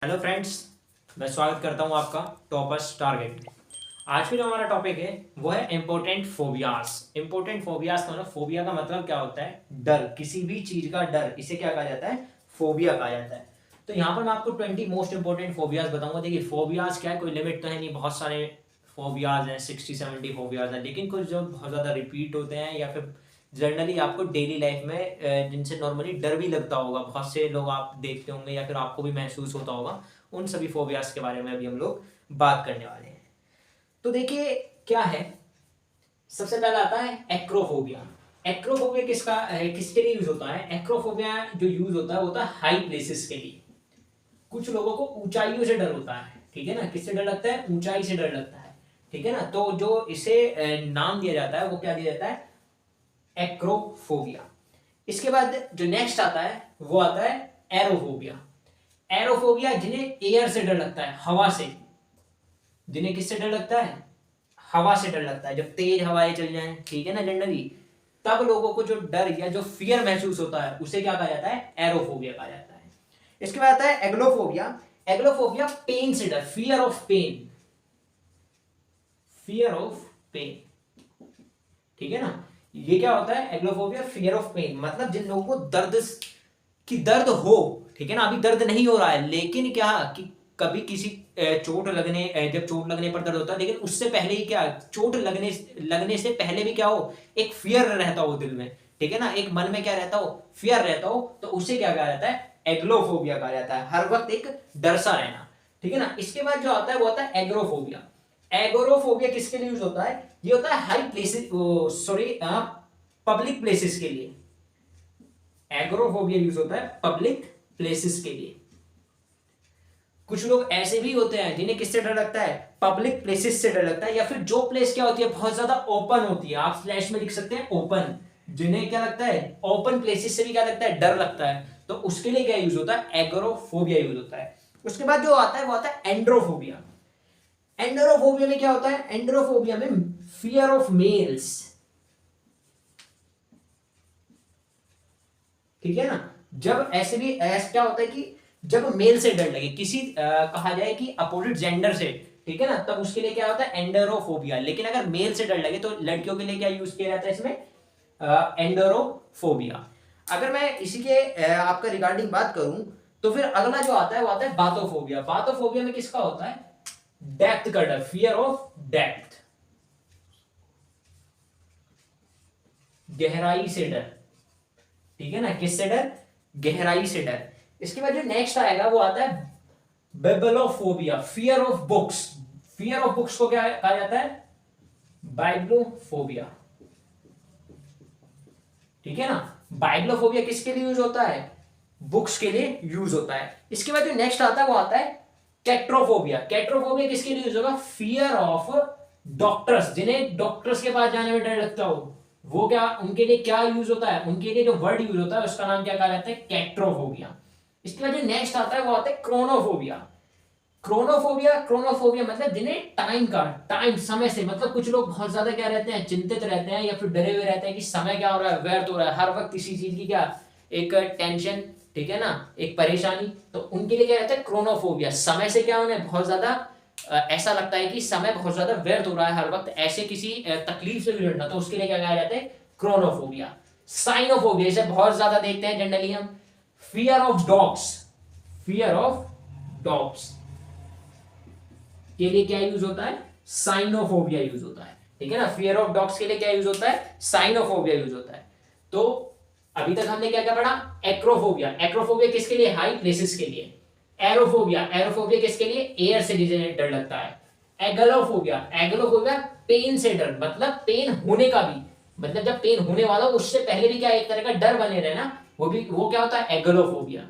Hello friends, मैं स्वागत करता हूं आपका टॉपर्स टारगेट में। आज का जो हमारा टॉपिक है वो है इम्पोर्टेंट फोबियाज। इम्पोर्टेंट फोबियाज का मतलब फोबिया का मतलब क्या होता है? डर, किसी भी चीज का डर, इसे क्या कहा जाता है? फोबिया कहा जाता है। तो यहाँ पर मैं आपको 20 मोस्ट इंपोर्टेंट फोबियाज बताऊंगा। देखिए, फोबियाज क्या है, कोई लिमिट तो है नहीं, बहुत सारे फोबियाज हैं, 60-70 फोबियाज हैं, लेकिन कुछ जो बहुत ज़्यादा रिपीट होते हैं या फिर जनरली आपको डेली लाइफ में जिनसे नॉर्मली डर भी लगता होगा, बहुत से लोग आप देखते होंगे या फिर आपको भी महसूस होता होगा, उन सभी फोबियाज के बारे में अभी हम लोग बात करने वाले हैं। तो देखिए क्या है, सबसे पहला आता है एक्रोफोबिया। एक्रोफोबिया किसके लिए यूज होता है? एक्रोफोबिया जो यूज होता है हाई प्लेसेस के लिए। कुछ लोगों को ऊंचाइयों से डर होता है, ठीक है ना। किससे डर लगता है? ऊंचाई से डर लगता है, ठीक है ना। तो जो इसे नाम दिया जाता है वो क्या दिया जाता है? एक्रोफोबिया। इसके बाद जो नेक्स्ट आता है वो आता है एरोफोबिया। एरोफोबिया जिन्हें एयर से डर लगता है, हवा से। जिन्हें किससे डर लगता है? हवा से डर लगता है। जब तेज हवाएं चल जाएं, ठीक है ना, जनरली तब लोगों को जो डर या जो फियर महसूस होता है उसे क्या कहा जाता है? एरोफोबिया कहा जाता है। इसके बाद आता है एग्लोफोबिया। एग्लोफोबिया पेन से डर, fear of pain, fear of pain, ठीक है ना। ये क्या होता है? एग्लोफोबिया फियर ऑफ पेन, मतलब जिन लोगों को दर्द हो, ठीक है ना, अभी दर्द नहीं हो रहा है, लेकिन क्या कि कभी किसी जब चोट लगने पर दर्द होता है, लेकिन उससे पहले ही क्या, चोट लगने से पहले भी क्या हो, एक फियर रहता हो दिल में, ठीक है ना, एक मन में क्या रहता हो, फियर रहता हो, तो उसे क्या कहा जाता है? एग्लोफोबिया कहा जाता है। हर वक्त एक डर सा रहना, ठीक है ना। इसके बाद जो आता है वो आता है एग्रोफोबिया। एगोरोफोबिया किसके लिए यूज होता है? ये होता है high places, sorry, public places के लिए। एगोरोफोबिया यूज होता है पब्लिक प्लेसेस के लिए। कुछ लोग ऐसे भी होते हैं जिन्हें किससे डर लगता है? पब्लिक प्लेसेस से डर लगता है, या फिर जो प्लेस क्या होती है, बहुत ज्यादा ओपन होती है। आप स्लैश में लिख सकते हैं ओपन। जिन्हें क्या लगता है? ओपन प्लेसेस से भी क्या लगता है? डर लगता है। तो उसके लिए क्या यूज होता है? एगोरोफोबिया यूज होता है। उसके बाद जो आता है वो आता है एंड्रोफोबिया। एंडरोफोबिया में क्या होता है? एंडरोफोबिया में फियर ऑफ मेल्स, ठीक है ना। जब ऐसे भी ऐसा क्या होता है कि जब मेल से डर लगे, किसी कहा जाए कि अपोजिट जेंडर से, ठीक है ना, तब उसके लिए क्या होता है? एंडरोफोबिया। लेकिन अगर मेल से डर लगे तो लड़कियों के लिए क्या यूज किया जाता है इसमें? एंडरोफोबिया। अगर मैं इसी के आपका रिगार्डिंग बात करूं तो फिर अगला जो आता है वो आता है बाथोफोबिया। बाथोफोबिया में किसका होता है? डेप्थ का डर, फियर ऑफ डेप्थ, गहराई से डर, ठीक है ना। किससे डर? गहराई से डर। इसके बाद जो नेक्स्ट आएगा वो आता है bibliophobia, fear of books. Fear of books को क्या कहा जाता है? बाइब्लोफोबिया, ठीक है ना। बाइब्लोफोबिया किसके लिए यूज होता है? बुक्स के लिए यूज होता है। इसके बाद जो नेक्स्ट आता है वो आता है कैट्रोफोबिया। कैट्रोफोबिया किसके लिए यूज होगा? Fear of doctors. जिन्हें डॉक्टर्स के पास जाने में डर लगता हो, वो क्या, उनके लिए क्या यूज होता है? उनके लिए जो वर्ड यूज होता है उसका नाम क्या कहा जाता है? कैट्रोफोबिया। इसके बाद जो नेक्स्ट आता है वो आता है क्रोनोफोबिया। क्रोनोफोबिया, क्रोनोफोबिया मतलब जिन्हें टाइम समय से, मतलब कुछ लोग बहुत ज्यादा क्या रहते हैं, चिंतित रहते हैं या फिर डरे हुए रहते हैं कि समय क्या हो रहा है, व्यर्थ हो रहा है, हर वक्त किसी चीज की क्या, एक टेंशन, ठीक है ना, एक परेशानी। तो उनके लिए क्या रहता है? क्रोनोफोबिया। समय से क्या उन्हें बहुत ज्यादा ऐसा लगता है कि समय बहुत ज्यादा व्यर्थ हो रहा है हर वक्त, ऐसे किसी तकलीफ से गुजरना, तो उसके लिए क्या कहा जाता है? क्रोनोफोबिया। साइनोफोबिया, इसे बहुत ज्यादा देखते हैं जनरली हम। Fear of dogs, fear of dogs के लिए क्या यूज होता है? साइनोफोबिया यूज होता है, ठीक है ना। फियर ऑफ डॉग्स के लिए क्या यूज होता है? साइनोफोबिया यूज होता है। तो अभी तक हमने क्या क्या पढ़ा? एक्रोफोबिया। एक्रोफोबिया किसके लिए? हाई प्लेसेस के लिए। एरोफोबिया, एरोफोबिया किसके लिए? एयर से जिसे डर लगता है। एगलोफोबिया, एगलोफोबिया पेन से डर, मतलब पेन होने का भी, मतलब जब पेन होने वाला हो उससे पहले भी क्या एक तरह का डर बने रहना, वो क्या होता है? एगलोफोबिया।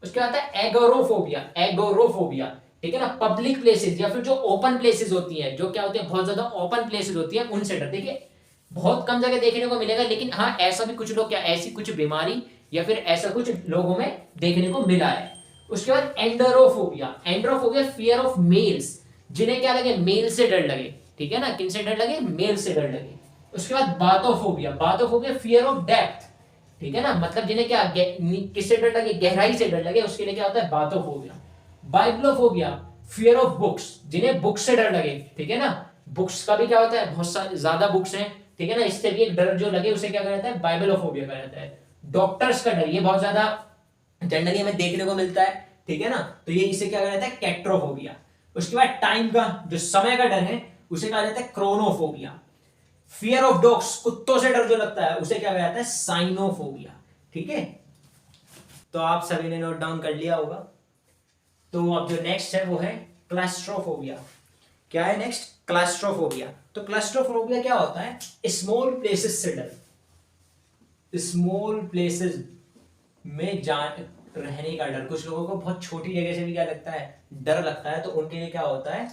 उसके बाद आता है एगोरोफोबिया। एगोरोफोबिया, ठीक है ना। पब्लिक प्लेसेस या फिर जो ओपन प्लेसेस होती हैं, जो क्या होती है, बहुत ज्यादा ओपन प्लेसेस होती है, उनसे डर। देखिए, बहुत कम जगह देखने को मिलेगा, लेकिन हाँ ऐसा भी कुछ लोग क्या, ऐसी कुछ बीमारी या फिर ऐसा कुछ लोगों में देखने को मिला है। उसके बाद एंडरोफोबिया। एंडरोफोबिया फियर ऑफ मेल्स, जिन्हें क्या लगे? मेल से डर लगे, ठीक है ना। किन से डर लगे? मेल से डर लगे। उसके बाद बाथोफोबिया। बाथोफोबिया फियर ऑफ डेप्थ, ठीक है ना, मतलब जिन्हें क्या किससे डर लगे? गहराई से डर लगे, उसके लिए क्या होता है? बाथोफोबिया। बाइब्लोफोबिया, फियर ऑफ बुक्स, जिन्हें बुक्स से डर लगे, ठीक है ना, बुक्स का भी क्या होता है, बहुत ज्यादा बुक्स हैं, ठीक है ना, इससे भी एक डर जो लगे उसे क्या कहता है, बाइब्लोफोबिया कहा जाता है। डॉक्टर्स का डर, ये बहुत ज्यादा जनरली हमें देखने को मिलता है, ठीक है ना, तो ये इसे क्या कहा जाता है, कैट्रोफोबिया। उसके बाद टाइम का, जो समय का डर है, उसे कहा जाता है क्रोनोफोबिया। फियर ऑफ डॉग्स, कुत्तों से डर जो लगता है उसे क्या कहा जाता है, साइनोफोबिया। ठीक है, तो आप सभी ने नोट डाउन कर लिया होगा। तो अब जो नेक्स्ट है वो है क्लास्ट्रोफोबिया। क्या है नेक्स्ट, क्लास्ट्रोफोबिया। तो क्लास्ट्रोफोबिया क्या होता है, स्मॉल प्लेसेस से डर, स्मॉल प्लेसेस में रहने का डर। कुछ लोगों को बहुत छोटी जगह से भी क्या लगता है, डर लगता है, तो उनके लिए क्या होता है,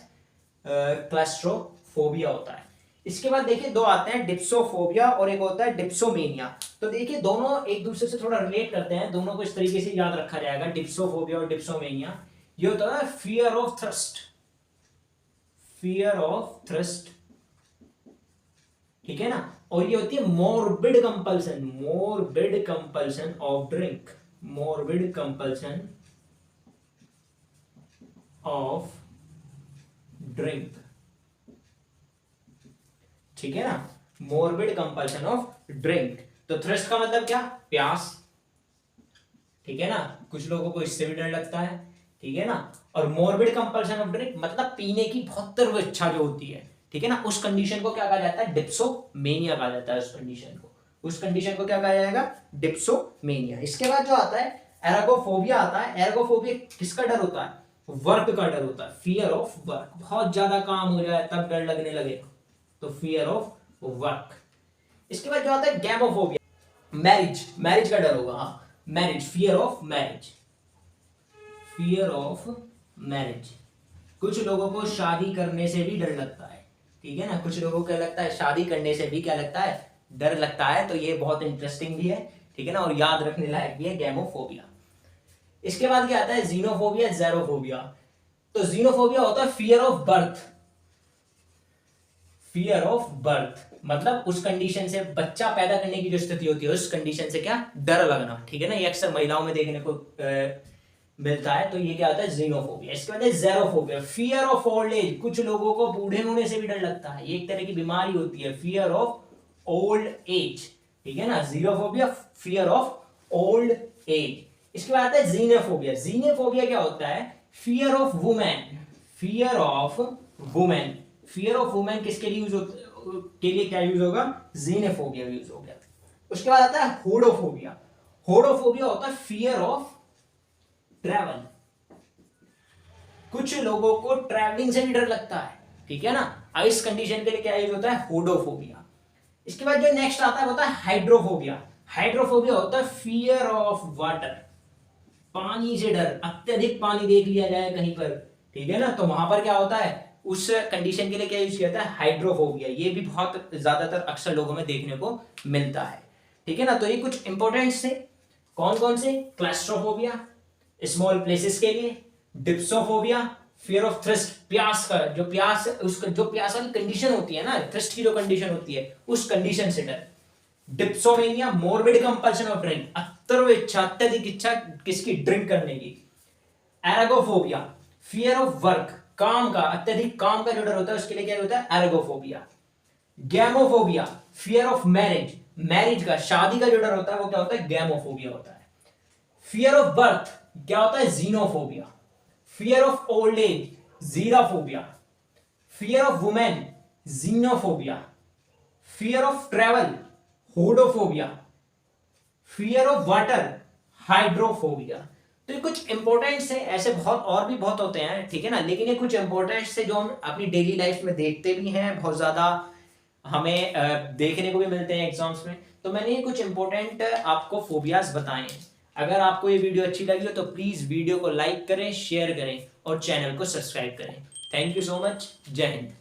क्लास्ट्रोफोबिया होता है। इसके बाद देखिए दो आते हैं, डिप्सोफोबिया और एक होता है डिप्सोमेनिया। तो देखिए दोनों एक दूसरे से थोड़ा रिलेट करते हैं, दोनों को इस तरीके से याद रखा जाएगा, डिप्सोफोबिया और डिप्सोमेनिया। ये होता है fear of thrust, fear of thrust, ठीक है ना। और ये होती है morbid compulsion, morbid compulsion of drink, morbid compulsion of drink, ठीक है ना, मोरबिड कंपल्सन ऑफ ड्रिंक। तो थ्रस्ट का मतलब क्या, प्यास, ठीक है ना, कुछ लोगों को इससे भी डर लगता है, ठीक है ना। और मोरबिड कंपल्सन ऑफ ड्रिंक मतलब पीने की बहुत तीव्र इच्छा जो होती है, ठीक है ना, उस कंडीशन को क्या कहा जाता है, डिप्सोमेनिया कहा जाता है। उस कंडीशन को क्या कहा जाएगा, डिप्सोमेनिया। इसके बाद जो आता है एरागोफोबिया आता है। एरागोफोबिया किसका डर होता है, वर्क का डर होता है, फियर ऑफ वर्क, बहुत ज्यादा काम हो जाए तब डर लगने लगे, तो फियर ऑफ वर्क। इसके बाद जो आता है गैमोफोबिया, मैरिज, मैरिज का डर होगा, हाँ marriage, fear of marriage, fear of marriage. कुछ लोगों को शादी करने से भी डर लगता है, ठीक है ना, कुछ लोगों को क्या लगता है, शादी करने से भी क्या लगता है, डर लगता है। तो ये बहुत इंटरेस्टिंग भी है, ठीक है ना, और याद रखने लायक भी है, गैमोफोबिया। इसके बाद क्या आता है, जीनोफोबिया, ज़ेरोफोबिया। तो जीनोफोबिया होता है fear of birth, fear of birth मतलब उस कंडीशन से, बच्चा पैदा करने की जो स्थिति होती है उस कंडीशन से क्या, डर लगना, ठीक है ना, ये अक्सर महिलाओं में देखने को मिलता है। तो ये क्या होता है, जीनोफोबिया। इसके बाद ज़ेरोफोबिया, फियर ऑफ ओल्ड एज, कुछ लोगों को बूढ़े होने से भी डर लगता है, ये एक तरह की बीमारी होती है, फियर ऑफ ओल्ड एज, ठीक है ना, ज़ीरोफोबिया, फियर ऑफ ओल्ड एज। इसके बाद आता है जीनेफोबिया। जीनेफोबिया क्या होता है, fear of women, fear of women, fear of women किसके लिए यूज होता, के लिए क्या यूज होगा, जीनेफोबिया यूज हो गया। उसके बाद आता है होडोफोबिया। होडोफोबिया होता है फियर ऑफ ट्रैवल, कुछ लोगों को ट्रैवलिंग से भी डर लगता है, ठीक है ना, इस कंडीशन के लिए क्या यूज होता है, होडोफोबिया। इसके बाद जो नेक्स्ट आता है होता है हाइड्रोफोबिया। हाइड्रोफोबिया होता है फियर ऑफ वाटर, पानी से डर, अत्यधिक पानी देख लिया जाए कहीं पर, ठीक है ना, तो वहां पर क्या होता है, उस कंडीशन के लिए क्या यूज किया जाता है, हाइड्रोफोबिया। ये भी बहुत ज्यादातर अक्सर लोगों में देखने को मिलता है, ठीक है ना। तो ये कुछ इंपॉर्टेंट से, कौन कौन से, क्लास्ट्रोफोबिया स्मॉल प्लेसेस के लिए, डिप्सोफोबिया फियर ऑफ थ्रस्ट, प्यास का, जो प्यास, उसका जो प्यास वाली कंडीशन होती है ना, थ्रस्ट की जो कंडीशन होती है उस कंडीशन से डर, डिप्सोमेनिया मोरबिड कंपल्शन ऑफ ड्रिंक, अत्यधिक इच्छा किसकी, ड्रिंक करने की। एरागोफोबिया फियर ऑफ वर्क, काम का, अत्यधिक काम का जो डर होता है उसके लिए क्या होता है, ergophobia. Gamophobia fear of marriage, marriage का, शादी का जो डर होता है वो क्या होता है, गैमोफोबिया होता है। फियर ऑफ बर्थ क्या होता है, genophobia. Fear of old age, gerophobia. Fear of women, genophobia. Fear of travel, hodophobia. Fear of water, hydrophobia. तो ये कुछ इंपॉर्टेंट है, ऐसे बहुत और भी बहुत होते हैं, ठीक है ना, लेकिन ये कुछ इंपॉर्टेंट से जो हम अपनी डेली लाइफ में देखते भी हैं, बहुत ज्यादा हमें देखने को भी मिलते हैं एग्जाम्स में। तो मैंने ये कुछ इंपॉर्टेंट आपको फोबियाज बताए हैं। अगर आपको ये वीडियो अच्छी लगी हो तो प्लीज वीडियो को लाइक करें, शेयर करें और चैनल को सब्सक्राइब करें। थैंक यू सो मच, जय हिंद।